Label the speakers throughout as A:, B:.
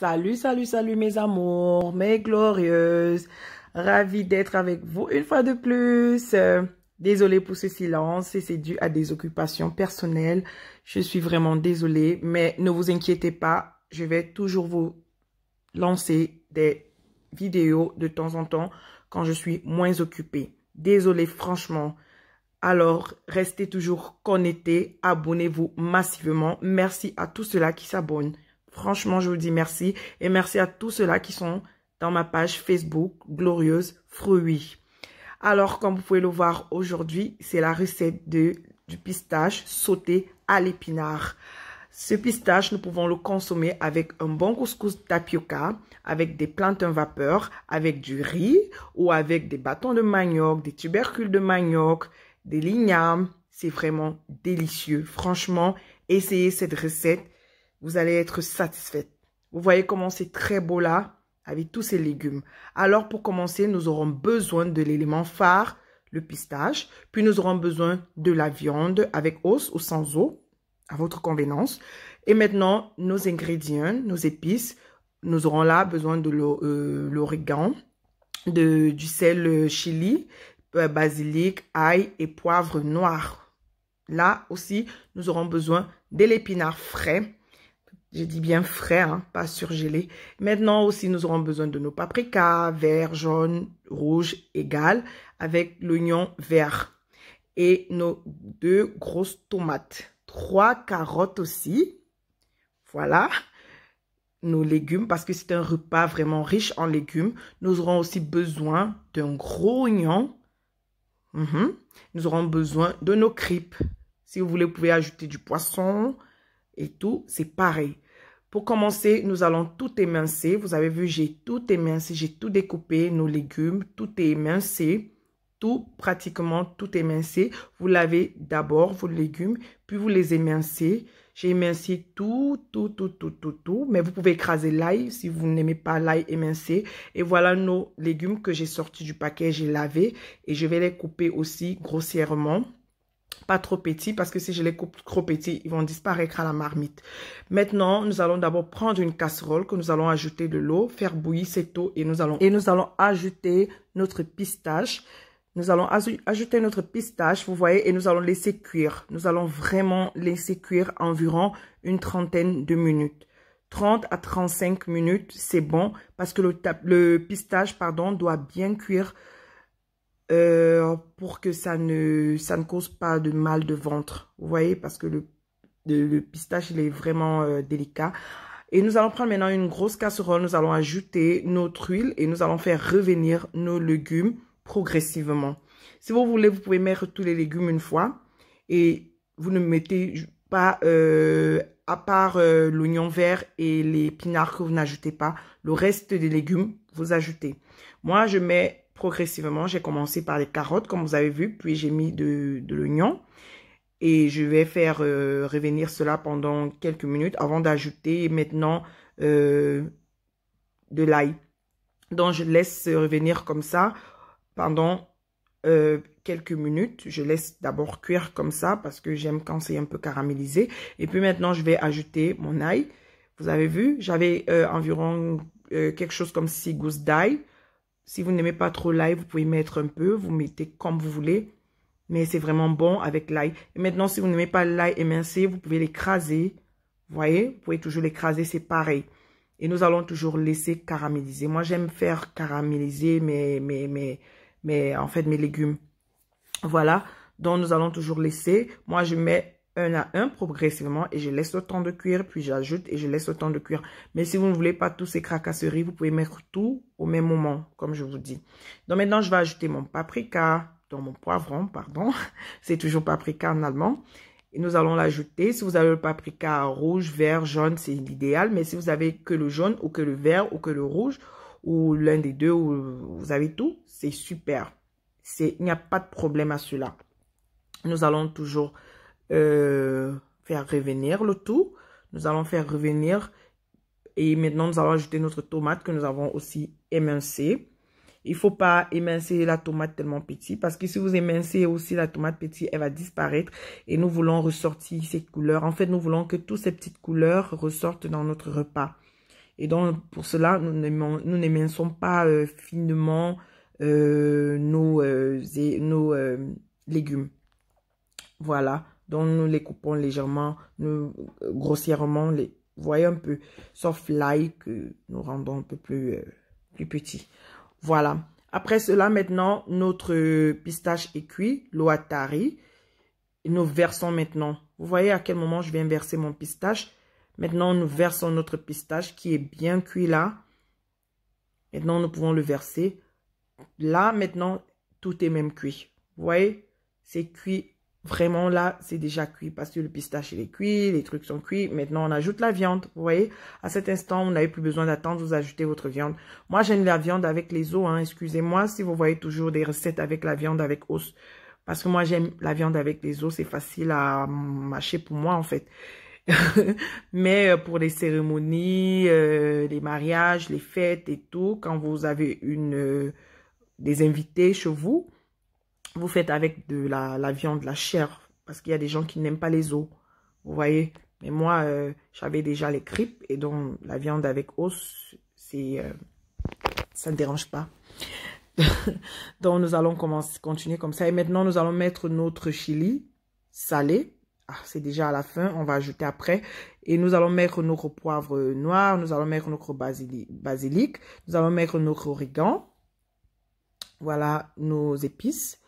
A: Salut, salut, salut mes amours, mes glorieuses. Ravie d'être avec vous une fois de plus. Désolée pour ce silence et c'est dû à des occupations personnelles. Je suis vraiment désolée, mais ne vous inquiétez pas. Je vais toujours vous lancer des vidéos de temps en temps quand je suis moins occupée. Désolée, franchement. Alors, restez toujours connectés, abonnez-vous massivement. Merci à tous ceux-là qui s'abonnent. Franchement, je vous dis merci. Et merci à tous ceux-là qui sont dans ma page Facebook, Glorieuse Fruits. Alors, comme vous pouvez le voir aujourd'hui, c'est la recette du pistache sauté à l'épinard. Ce pistache, nous pouvons le consommer avec un bon couscous tapioca, avec des plantains vapeur, avec du riz ou avec des bâtons de manioc, des tubercules de manioc, des lignames. C'est vraiment délicieux. Franchement, essayez cette recette. Vous allez être satisfaite. Vous voyez comment c'est très beau là, avec tous ces légumes. Alors, pour commencer, nous aurons besoin de l'élément phare, le pistache. Puis, nous aurons besoin de la viande avec os ou sans os, à votre convenance. Et maintenant, nos ingrédients, nos épices. Nous aurons là besoin de l'origan, du sel chili, basilic, ail et poivre noir. Là aussi, nous aurons besoin de l'épinard frais. Je dis bien frais, hein, pas surgelé. Maintenant aussi, nous aurons besoin de nos paprikas, vert, jaune, rouge, égal, avec l'oignon vert. Et nos 2 grosses tomates. 3 carottes aussi. Voilà. Nos légumes, parce que c'est un repas vraiment riche en légumes. Nous aurons aussi besoin d'un gros oignon. Nous aurons besoin de nos crêpes. Si vous voulez, vous pouvez ajouter du poisson et tout, c'est pareil. Pour commencer, nous allons tout émincer. Vous avez vu, j'ai tout émincé, j'ai tout découpé, nos légumes, tout est émincé. Pratiquement tout émincé. Vous lavez d'abord vos légumes, puis vous les émincez. J'ai émincé tout. Mais vous pouvez écraser l'ail si vous n'aimez pas l'ail émincé. Et voilà nos légumes que j'ai sortis du paquet, j'ai lavé. Et je vais les couper aussi grossièrement. Pas trop petits, parce que si je les coupe trop petits, ils vont disparaître à la marmite. Maintenant, nous allons d'abord prendre une casserole que nous allons ajouter de l'eau, faire bouillir cette eau et nous allons ajouter notre pistache. Nous allons ajouter notre pistache, vous voyez, et nous allons laisser cuire. Nous allons vraiment laisser cuire environ une trentaine de minutes. 30 à 35 minutes, c'est bon, parce que le pistache, pardon, doit bien cuire pour que ça ne cause pas de mal de ventre. Vous voyez, parce que le pistache, il est vraiment délicat. Et nous allons prendre maintenant une grosse casserole. Nous allons ajouter notre huile et nous allons faire revenir nos légumes progressivement. Si vous voulez, vous pouvez mettre tous les légumes une fois. Et vous ne mettez pas, à part l'oignon vert et les épinards que vous n'ajoutez pas, le reste des légumes, vous ajoutez. Moi, je mets progressivement. J'ai commencé par les carottes, comme vous avez vu, puis j'ai mis de l'oignon. Et je vais faire revenir cela pendant quelques minutes avant d'ajouter maintenant de l'ail. Donc, je laisse revenir comme ça pendant quelques minutes. Je laisse d'abord cuire comme ça parce que j'aime quand c'est un peu caramélisé. Et puis maintenant, je vais ajouter mon ail. Vous avez vu, j'avais environ quelque chose comme 6 gousses d'ail. Si vous n'aimez pas trop l'ail, vous pouvez mettre un peu. Vous mettez comme vous voulez. Mais c'est vraiment bon avec l'ail. Et maintenant, si vous n'aimez pas l'ail émincé, vous pouvez l'écraser. Vous voyez, vous pouvez toujours l'écraser, c'est pareil. Et nous allons toujours laisser caraméliser. Moi, j'aime faire caraméliser en fait, mes légumes. Voilà. Donc, nous allons toujours laisser. Moi, je mets un à un progressivement et je laisse le temps de cuire. Puis, j'ajoute et je laisse le temps de cuire. Mais si vous ne voulez pas tous ces cracasseries, vous pouvez mettre tout au même moment, comme je vous dis. Donc, maintenant, je vais ajouter mon paprika. Dans mon poivron, pardon. C'est toujours paprika en allemand. Et nous allons l'ajouter. Si vous avez le paprika rouge, vert, jaune, c'est l'idéal. Mais si vous avez que le jaune ou que le vert ou que le rouge ou l'un des deux, ou vous avez tout, c'est super. Il n'y a pas de problème à cela. Nous allons toujours faire revenir le tout. Nous allons faire revenir. Et maintenant, nous allons ajouter notre tomate que nous avons aussi émincée. Il ne faut pas émincer la tomate tellement petite parce que si vous émincez aussi la tomate petite, elle va disparaître et nous voulons ressortir ces couleurs. En fait, nous voulons que toutes ces petites couleurs ressortent dans notre repas. Et donc, pour cela, nous n'éminçons pas finement nos légumes. Voilà. Donc, nous les coupons légèrement, grossièrement, vous voyez un peu, sauf l'ail que nous rendons un peu plus petit. Voilà. Après cela, maintenant, notre pistache est cuit, l'eau a tari. Et nous versons maintenant. Vous voyez à quel moment je viens verser mon pistache. Maintenant, nous versons notre pistache qui est bien cuit là. Maintenant, nous pouvons le verser. Là, maintenant, tout est même cuit. Vous voyez, c'est cuit. Vraiment, là, c'est déjà cuit parce que le pistache, il est cuit, les trucs sont cuits. Maintenant, on ajoute la viande. Vous voyez, à cet instant, vous n'avez plus besoin d'attendre, vous ajoutez votre viande. Moi, j'aime la viande avec les os. Hein. Excusez-moi si vous voyez toujours des recettes avec la viande avec os. Parce que moi, j'aime la viande avec les os. C'est facile à mâcher pour moi, en fait. Mais pour les cérémonies, les mariages, les fêtes et tout, quand vous avez des invités chez vous, vous faites avec de la viande, la chair. Parce qu'il y a des gens qui n'aiment pas les os. Vous voyez? Mais moi, j'avais déjà les crêpes. Et donc, la viande avec os, ça ne dérange pas. Donc, nous allons continuer comme ça. Et maintenant, nous allons mettre notre chili salé. Ah, c'est déjà à la fin. On va ajouter après. Et nous allons mettre notre poivre noir. Nous allons mettre notre basilic. Nous allons mettre notre origan. Voilà nos épices.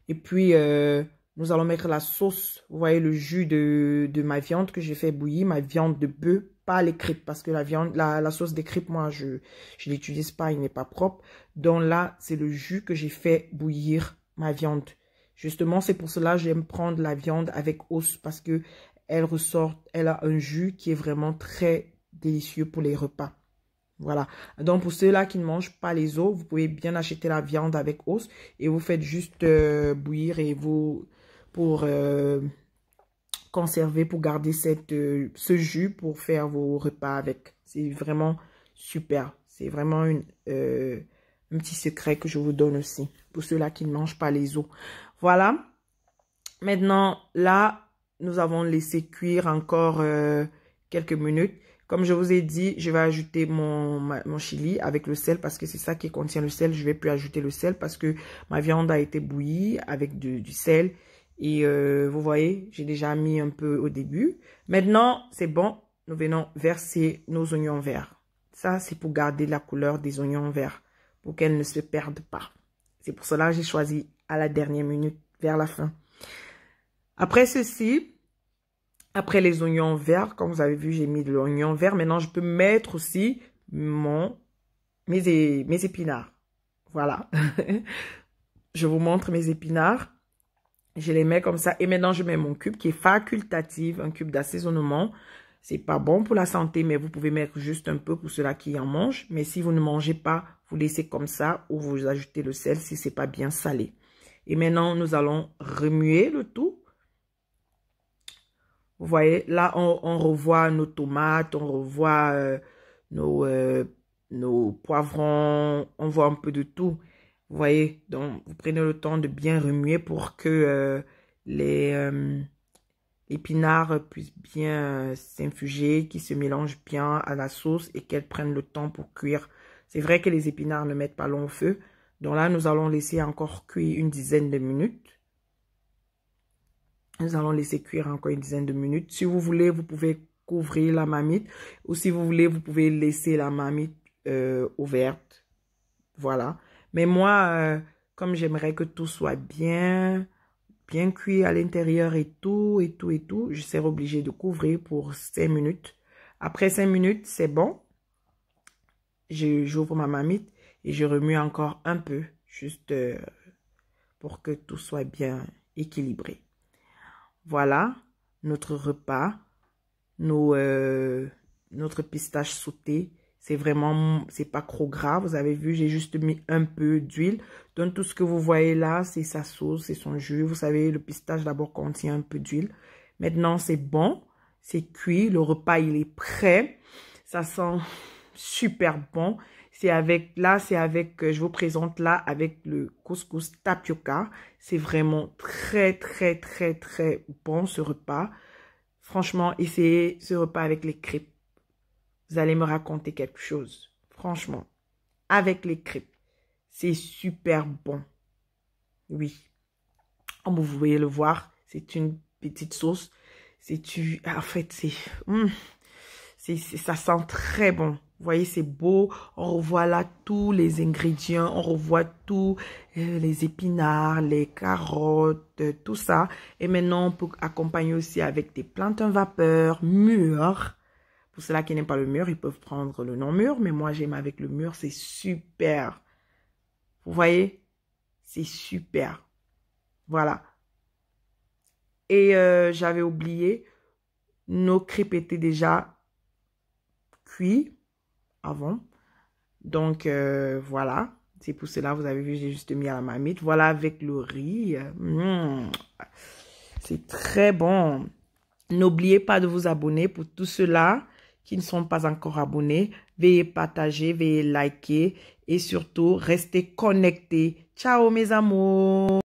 A: Et puis, nous allons mettre la sauce. Vous voyez le jus de ma viande que j'ai fait bouillir. Ma viande de bœuf. Pas les crêpes, parce que la sauce des crêpes, moi, je l'utilise pas, il n'est pas propre. Donc là, c'est le jus que j'ai fait bouillir ma viande. Justement, c'est pour cela que j'aime prendre la viande avec os, parce que elle a un jus qui est vraiment très délicieux pour les repas. Voilà. Donc, pour ceux-là qui ne mangent pas les os, vous pouvez bien acheter la viande avec os et vous faites juste bouillir et pour conserver, pour garder ce jus pour faire vos repas avec. C'est vraiment super. C'est vraiment un petit secret que je vous donne aussi pour ceux-là qui ne mangent pas les os. Voilà. Maintenant, là, nous avons laissé cuire encore quelques minutes. Comme je vous ai dit, je vais ajouter mon chili avec le sel parce que c'est ça qui contient le sel. Je ne vais plus ajouter le sel parce que ma viande a été bouillie avec du sel. Et vous voyez, j'ai déjà mis un peu au début. Maintenant, c'est bon. Nous venons verser nos oignons verts. Ça, c'est pour garder la couleur des oignons verts, pour qu'elles ne se perdent pas. C'est pour cela que j'ai choisi à la dernière minute, vers la fin. Après ceci, après les oignons verts, comme vous avez vu, j'ai mis de l'oignon vert. Maintenant, je peux mettre aussi mes épinards. Voilà. Je vous montre mes épinards. Je les mets comme ça. Et maintenant, je mets mon cube qui est facultatif, un cube d'assaisonnement. C'est pas bon pour la santé, mais vous pouvez mettre juste un peu pour ceux-là qui en mangent. Mais si vous ne mangez pas, vous laissez comme ça ou vous ajoutez le sel si c'est pas bien salé. Et maintenant, nous allons remuer le tout. Vous voyez, là, on revoit nos tomates, on revoit nos poivrons, on voit un peu de tout. Vous voyez, donc vous prenez le temps de bien remuer pour que les épinards puissent bien s'infuger, qu'ils se mélangent bien à la sauce et qu'elles prennent le temps pour cuire. C'est vrai que les épinards ne mettent pas long au feu. Donc là, nous allons laisser encore cuire une dizaine de minutes. Nous allons laisser cuire encore une dizaine de minutes. Si vous voulez, vous pouvez couvrir la marmite. Ou si vous voulez, vous pouvez laisser la marmite ouverte. Voilà. Mais moi, comme j'aimerais que tout soit bien cuit à l'intérieur et tout, je serai obligée de couvrir pour 5 minutes. Après 5 minutes, c'est bon. J'ouvre ma marmite et je remue encore un peu, juste pour que tout soit bien équilibré. Voilà notre repas, notre pistache sautée. C'est vraiment, c'est pas trop grave. Vous avez vu, j'ai juste mis un peu d'huile. Donc, tout ce que vous voyez là, c'est sa sauce, c'est son jus. Vous savez, le pistache d'abord contient un peu d'huile. Maintenant, c'est bon. C'est cuit. Le repas, il est prêt. Ça sent super bon. Je vous présente là avec le couscous tapioca. C'est vraiment très, très, très, très bon ce repas. Franchement, essayez ce repas avec les crêpes. Vous allez me raconter quelque chose. Franchement, avec les crêpes, c'est super bon. Oui. Comme vous pouvez le voir, c'est une petite sauce. En fait, ça sent très bon. Vous voyez, c'est beau. On revoit là tous les ingrédients. On revoit tous les épinards, les carottes, tout ça. Et maintenant, on peut accompagner aussi avec des plantains vapeur mûrs. Pour ceux-là qui n'aiment pas le mûr, ils peuvent prendre le non-mûr. Mais moi, j'aime avec le mûr. C'est super. Vous voyez? C'est super. Voilà. Et j'avais oublié, nos crêpes étaient déjà cuits avant. Donc, voilà. C'est pour cela, vous avez vu, j'ai juste mis à la marmite. Voilà, avec le riz. C'est très bon. N'oubliez pas de vous abonner pour tous ceux-là qui ne sont pas encore abonnés. Veuillez partager, veuillez liker et surtout, restez connectés. Ciao mes amours!